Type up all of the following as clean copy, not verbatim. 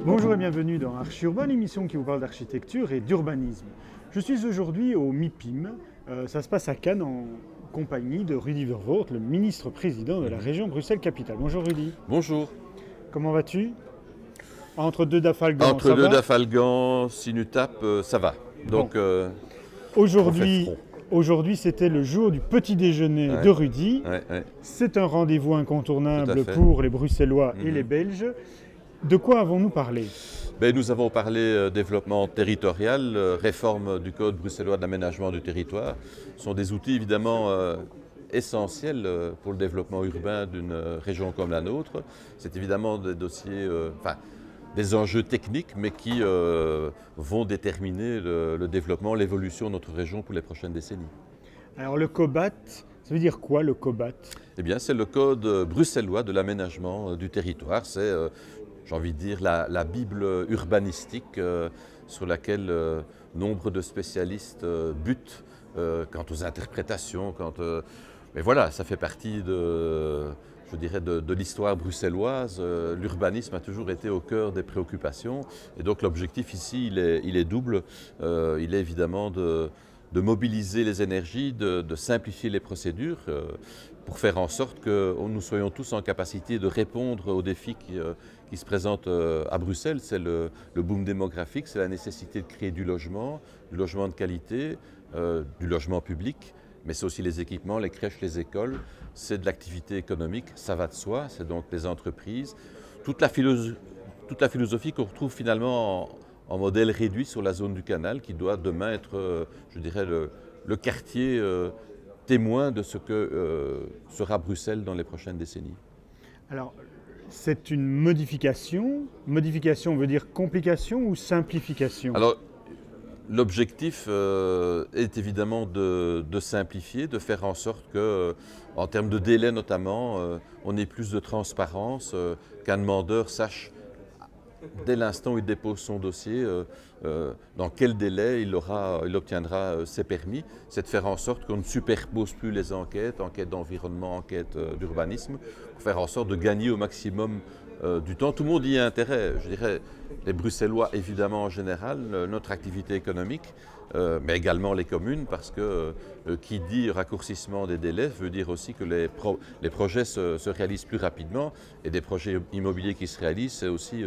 Bonjour et bienvenue dans Archi Urbain, l'émission qui vous parle d'architecture et d'urbanisme. Je suis aujourd'hui au MIPIM, ça se passe à Cannes en compagnie de Rudy Vervoort, le ministre-président de la région Bruxelles-Capitale. Bonjour Rudy. Bonjour. Comment vas-tu? Entre deux dafalgans, Entre deux dafalgans, Sinutap, ça va. Donc, bon. Aujourd'hui, c'était le jour du petit déjeuner de Rudy. C'est un rendez-vous incontournable pour les Bruxellois et les Belges. De quoi avons-nous parlé? Nous avons parlé développement territorial, réforme du Code bruxellois de l'aménagement du territoire. Ce sont des outils évidemment essentiels pour le développement urbain d'une région comme la nôtre. C'est évidemment des dossiers, des enjeux techniques, mais qui vont déterminer le développement, l'évolution de notre région pour les prochaines décennies. Alors le COBAT, ça veut dire quoi le COBAT? Eh bien, c'est le Code bruxellois de l'aménagement du territoire. C'est j'ai envie de dire, la Bible urbanistique sur laquelle nombre de spécialistes butent quant aux interprétations. Mais voilà, ça fait partie je dirais, de l'histoire bruxelloise. L'urbanisme a toujours été au cœur des préoccupations. Et donc l'objectif ici, il est double. Il est évidemment de mobiliser les énergies, de simplifier les procédures pour faire en sorte que nous soyons tous en capacité de répondre aux défis qui se présentent à Bruxelles. C'est le boom démographique, c'est la nécessité de créer du logement de qualité, du logement public, mais c'est aussi les équipements, les crèches, les écoles, c'est de l'activité économique, ça va de soi, c'est donc les entreprises. Toute la philosophie qu'on retrouve finalement en modèle réduit sur la zone du canal qui doit demain être, je dirais, le quartier témoin de ce que sera Bruxelles dans les prochaines décennies. Alors, c'est une modification. Modification veut dire complication ou simplification? Alors, l'objectif est évidemment de simplifier, de faire en sorte que, en termes de délai notamment, on ait plus de transparence, qu'un demandeur sache dès l'instant où il dépose son dossier, dans quel délai il obtiendra ses permis. C'est de faire en sorte qu'on ne superpose plus les enquêtes d'environnement, enquêtes d'urbanisme, pour faire en sorte de gagner au maximum du temps. Tout le monde y a intérêt, je dirais, les Bruxellois évidemment en général, notre activité économique, mais également les communes, parce que qui dit raccourcissement des délais veut dire aussi que les projets se réalisent plus rapidement, et des projets immobiliers qui se réalisent, c'est aussi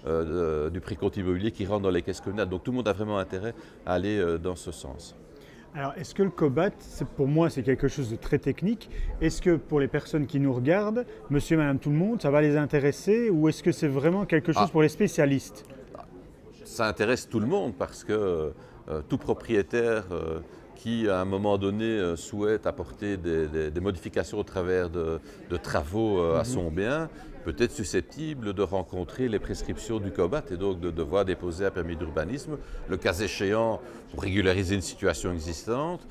du précompte immobilier qui rentre dans les caisses communales. Donc tout le monde a vraiment intérêt à aller dans ce sens. Alors, est-ce que le COBAT, pour moi, c'est quelque chose de très technique? Est-ce que pour les personnes qui nous regardent, monsieur et madame tout le monde, ça va les intéresser, ou est-ce que c'est vraiment quelque chose pour les spécialistes? Ça intéresse tout le monde parce que tout propriétaire qui, à un moment donné, souhaite apporter des modifications au travers de travaux à son bien, peut être susceptible de rencontrer les prescriptions du COBAT et donc de devoir déposer un permis d'urbanisme, le cas échéant pour régulariser une situation existante.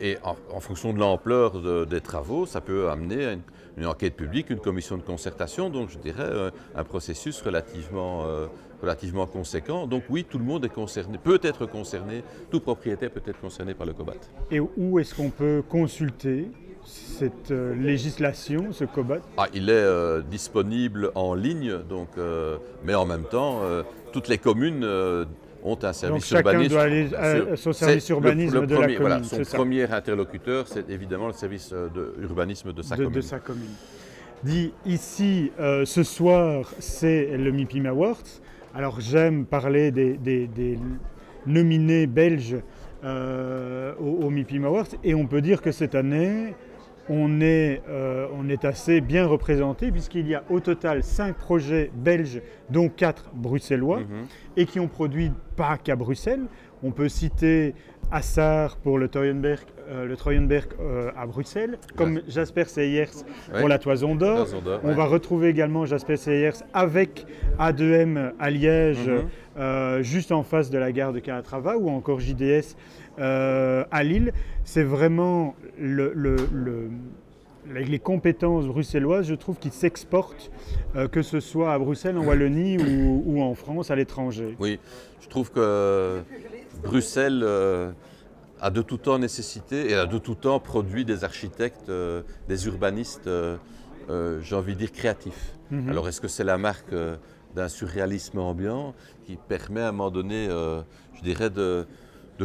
Et en fonction de l'ampleur des travaux, ça peut amener une enquête publique, une commission de concertation, donc je dirais un processus relativement conséquent. Donc oui, tout le monde est concerné, peut être concerné, tout propriétaire peut être concerné par le COBAT. Et où est-ce qu'on peut consulter cette législation, ce COBAT? Il est disponible en ligne, donc, mais en même temps, toutes les communes ont un service urbanisme. Donc chacun doit aller à son service urbanisme de la commune. Voilà, son premier interlocuteur, c'est évidemment le service urbanisme de sa commune. De sa commune. Dit ici, ce soir, c'est le MIPIM Awards. Alors j'aime parler des nominés belges au MIPIM Awards, et on peut dire que cette année, on est assez bien représenté, puisqu'il y a au total 5 projets belges, dont 4 bruxellois, et qui ont produit pas qu'à Bruxelles. On peut citer Assar pour le Treuenberg à Bruxelles, comme Jasper Seyers pour la Toison d'Or. On va retrouver également Jasper Seyers avec A2M à Liège, juste en face de la gare de Calatrava, ou encore JDS à Lille. C'est vraiment les compétences bruxelloises, je trouve, qui s'exportent, que ce soit à Bruxelles, en Wallonie ou en France, à l'étranger. Oui, je trouve que Bruxelles a de tout temps nécessité et a de tout temps produit des architectes, des urbanistes, j'ai envie de dire créatifs. Alors est-ce que c'est la marque d'un surréalisme ambiant qui permet à un moment donné, je dirais, de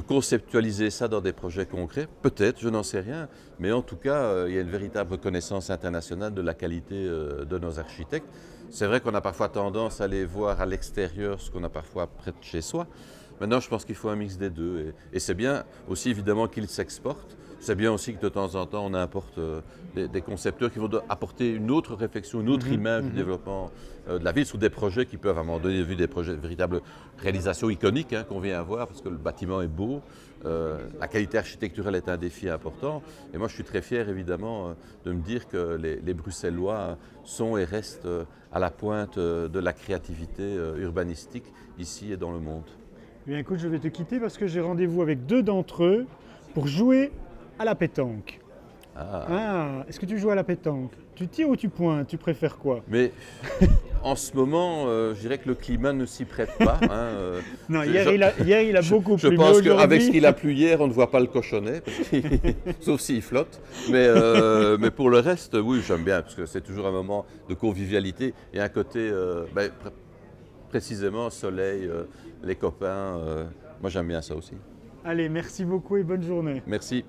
conceptualiser ça dans des projets concrets? Peut-être, je n'en sais rien, mais en tout cas, il y a une véritable reconnaissance internationale de la qualité de nos architectes. C'est vrai qu'on a parfois tendance à aller voir à l'extérieur ce qu'on a parfois près de chez soi. Maintenant, je pense qu'il faut un mix des deux. Et c'est bien aussi, évidemment, qu'ils s'exportent. C'est bien aussi que de temps en temps, on importe des concepteurs qui vont apporter une autre réflexion, une autre image du développement de la ville sur des projets qui peuvent, à un moment donné, vu des projets de véritables réalisations iconiques qu'on vient voir, parce que le bâtiment est beau, la qualité architecturale est un défi important. Et moi, je suis très fier, évidemment, de me dire que les Bruxellois sont et restent à la pointe de la créativité urbanistique ici et dans le monde. Eh bien, écoute, je vais te quitter parce que j'ai rendez-vous avec 2 d'entre eux pour jouer à la pétanque. Est-ce que tu joues à la pétanque? Tu tires ou tu pointes? Tu préfères quoi? Mais en ce moment, je dirais que le climat ne s'y prête pas. Non, hier il a beaucoup plu. Je pense qu'avec ce qu'il a plu hier, on ne voit pas le cochonnet, sauf s'il flotte. Mais pour le reste, oui, j'aime bien, parce que c'est toujours un moment de convivialité et un côté, précisément, soleil, les copains. Moi, j'aime bien ça aussi. Allez, merci beaucoup et bonne journée. Merci.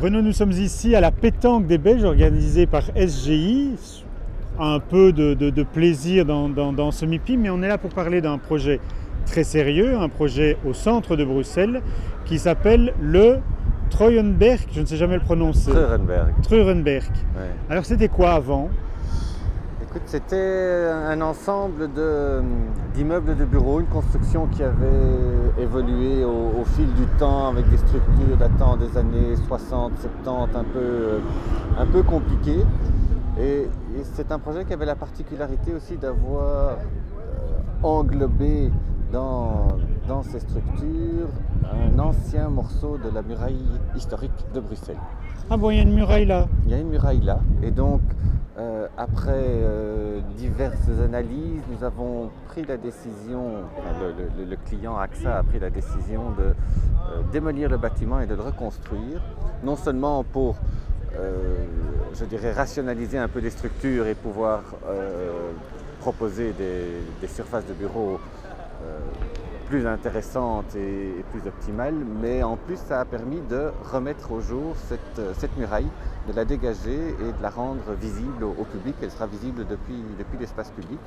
Renaud, nous sommes ici à la pétanque des Belges organisée par SGI. Un peu de plaisir dans ce MIPI, mais on est là pour parler d'un projet très sérieux, un projet au centre de Bruxelles qui s'appelle le Treurenberg, je ne sais jamais le prononcer. Treurenberg. Ouais. Alors c'était quoi avant? Écoute, c'était un ensemble d'immeubles de bureaux, une construction qui avait évolué au fil du temps avec des structures datant des années 60, 70, un peu compliquées. Et c'est un projet qui avait la particularité aussi d'avoir englobé dans ces structures un ancien morceau de la muraille historique de Bruxelles. Ah bon, il y a une muraille là? Il y a une muraille là, et donc après diverses analyses, nous avons pris la décision, le client AXA a pris la décision de démolir le bâtiment et de le reconstruire, non seulement pour je dirais rationaliser un peu les structures et pouvoir proposer des surfaces de bureaux plus intéressantes et plus optimales, mais en plus ça a permis de remettre au jour cette muraille, de la dégager et de la rendre visible au public. Elle sera visible depuis l'espace public.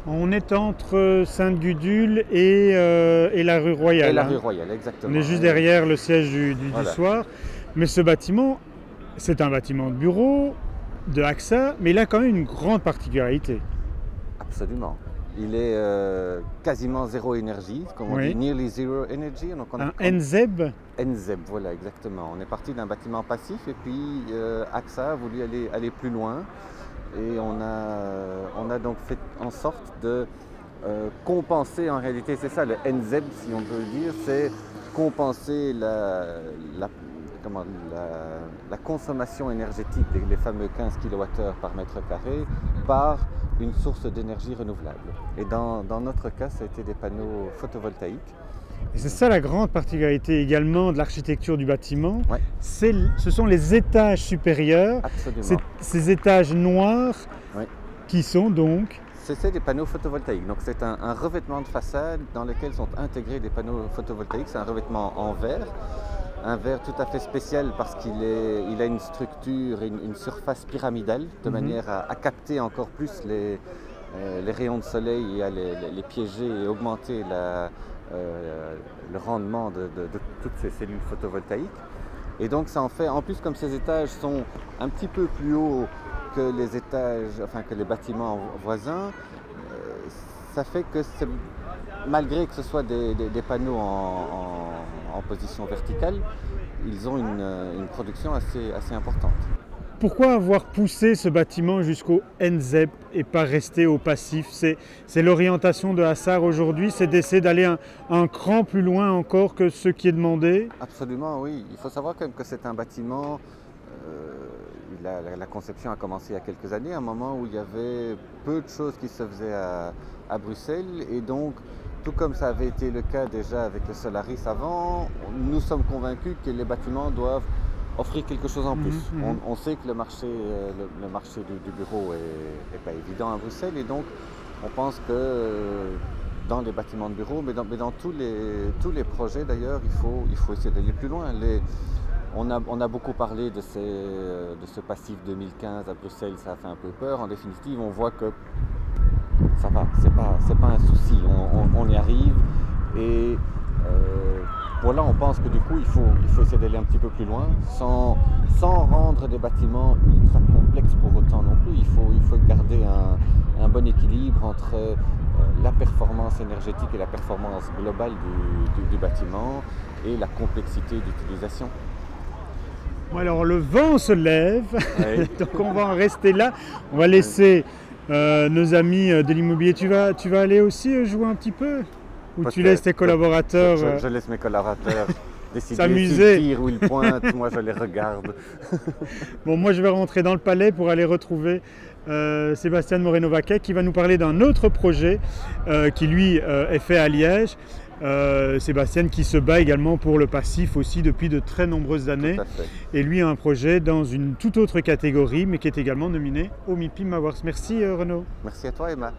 On est entre Sainte-Gudule et la rue Royale. Et la rue Royale, exactement. On est juste derrière le siège du Voilà. soir. Mais ce bâtiment, c'est un bâtiment de bureau de AXA, mais il a quand même une grande particularité. Absolument. Il est quasiment zéro énergie, comme on dit, nearly zero energy. Donc Un NZEB. NZEB, voilà, exactement. On est parti d'un bâtiment passif et puis AXA a voulu aller plus loin. Et on a donc fait en sorte de compenser, en réalité, c'est ça le NZEB, si on peut le dire, c'est compenser la consommation énergétique des fameux 15 kWh par mètre carré par une source d'énergie renouvelable. Et dans notre cas, ça a été des panneaux photovoltaïques. Et c'est ça la grande particularité également de l'architecture du bâtiment. Ouais. Ce sont les étages supérieurs, ces étages noirs qui sont donc... C'est des panneaux photovoltaïques. Donc c'est un revêtement de façade dans lequel sont intégrés des panneaux photovoltaïques. C'est un revêtement en verre. Un verre tout à fait spécial parce qu'il a une structure, une surface pyramidale, de manière à capter encore plus les rayons de soleil et à les piéger et augmenter le rendement de toutes ces cellules photovoltaïques. Et donc ça en fait, en plus comme ces étages sont un petit peu plus hauts que les étages, enfin que les bâtiments voisins, ça fait que malgré que ce soit des panneaux en position verticale, ils ont une production assez importante. Pourquoi avoir poussé ce bâtiment jusqu'au NZEB et pas rester au passif? C'est l'orientation de Assar aujourd'hui, c'est d'essayer d'aller un cran plus loin encore que ce qui est demandé? Absolument, oui. Il faut savoir quand même que c'est un bâtiment la conception a commencé il y a quelques années, un moment où il y avait peu de choses qui se faisaient à Bruxelles, et donc tout comme ça avait été le cas déjà avec le Solaris avant, nous sommes convaincus que les bâtiments doivent offrir quelque chose en plus. On sait que le marché du bureau est pas évident à Bruxelles, et donc on pense que dans les bâtiments de bureau, mais dans tous les projets d'ailleurs, il faut essayer d'aller plus loin. On a beaucoup parlé de ce passif 2015 à Bruxelles, ça a fait un peu peur. En définitive, on voit que ça va, c'est pas un souci, on y arrive. Et voilà, on pense que du coup, il faut essayer d'aller un petit peu plus loin, sans rendre des bâtiments ultra complexes pour autant non plus. Il faut garder un bon équilibre entre la performance énergétique et la performance globale du bâtiment et la complexité d'utilisation. Bon, alors le vent se lève, Oui. donc on va en rester là. On va laisser nos amis de l'immobilier. Tu vas aller aussi jouer un petit peu? Ou tu laisses tes collaborateurs Je laisse mes collaborateurs décider s'amuser. s'ils tirent ou ils pointent, moi je les regarde. Bon, moi je vais rentrer dans le palais pour aller retrouver Sébastien Moreno-Vaquet qui va nous parler d'un autre projet qui lui est fait à Liège. Sébastien qui se bat également pour le passif aussi depuis de très nombreuses années. Tout à fait. Et lui a un projet dans une toute autre catégorie mais qui est également nominé au MIPIM Awards. Merci Renaud. Merci à toi Emma.